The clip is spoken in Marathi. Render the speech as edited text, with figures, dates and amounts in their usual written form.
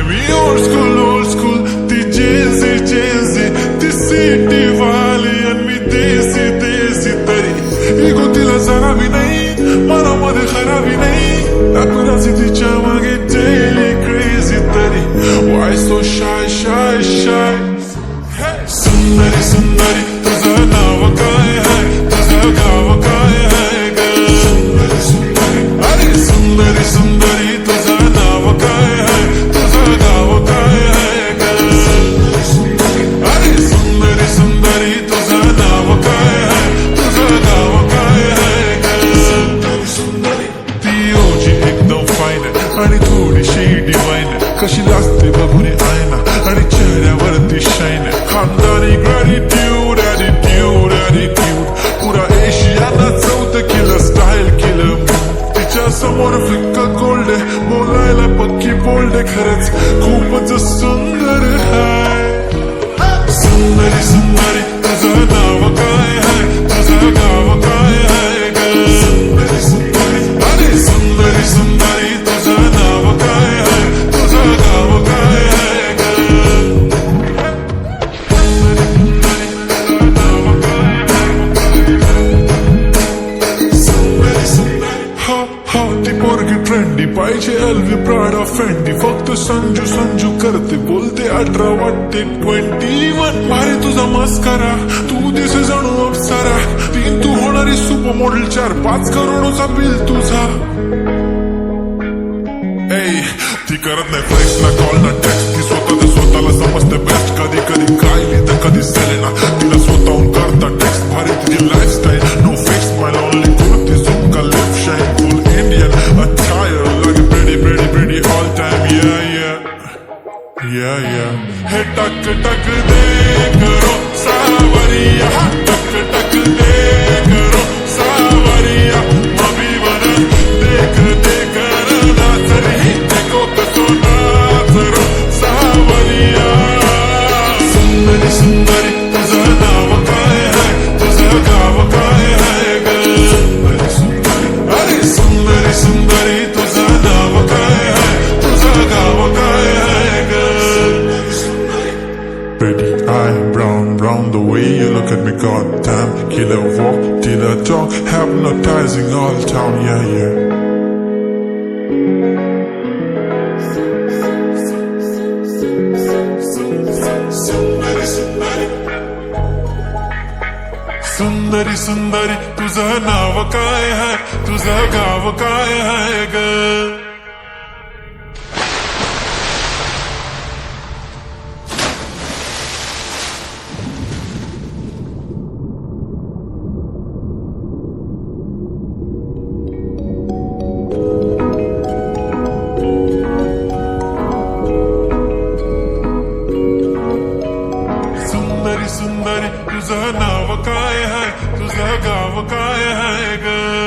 मी ओल्ड स्कूल ती जेजी ती सिटी वाली आणि मी देसी तरी इगो तिला जरावी नाही मनामध्ये खराबी नाही अपराधी तिच्या मागे डेली क्रेझी तरी वाय सो शाय सुंदरी तुझं नाव काय आहे तुझं गाव काय आहे ग अरे सुंदरी तुझं नाव काय आहे तुझं गाव काय आहे ग अरे सुंदरी तुझं नाव काय आहे तुझं गाव काय आहे ग ती ओजी एकदम फाईन आणि थोडीशी डिवाईन कशी लागते बघून आयना आणि चेहऱ्यावरती शाईन खानदारी ग्रॅटिट्यूड ॲटिट्यूड पुरा एशियाना चौथं केलं स्टाईल केलं तिच्या समोर फिक्का गोल्ड बोलायला पक्की बोल्ड खरंच खूपच सुंदर आहे सुंदरी तुझं नाव काय आहे तुझं गाव काय आहे ग अरे सुंदरी तुझं नाव काय आहे तुझं गाव काय आहे ग हो ती पोरगी ट्रेंडी पाहिजे एलवी प्राडा फेंडी फक्त संजू करते बोलते 18 वाटते 21 भारी तुझा मस्करा तू दिसे जणू अप्सरा तीन तू होणारी सुपर मॉडेल 4-5 करोडचा बिल तुझा ती करत नाही फ्लेक्स ना कॉल ना टेक्स्ट ती स्वतःला समजते बेस्ट कधी कायली तर कधी सेलेना तिला स्वतःहून करता टेक्स्ट भारी तुझी लाईफस्टाईल नो फिक्स माय ओनली कुर्ती झुमका लिप शाईन फुल Indian attire like pretty all time yeah हे टक दे करो सावरिया टक दे करो सावरिया अभी बना देख करना तरी देखो कसो नाचरो सावरिया सुंदरी तुझं नाव काय आहे तुझं गाव काय आहे ग अरे सुंदरी तुझं नाव काय आहे तुझं गाव काय आहे ग Pretty eye, brown the way you look at me, goddamn. Killer walk, killer talk, hypnotizing all town, yeah. सुंदरी तुझं नाव काय आहे तुझं गाव काय आहे ग सुंदरी तुझं नाव काय आहे तुझं गाव काय आहे ग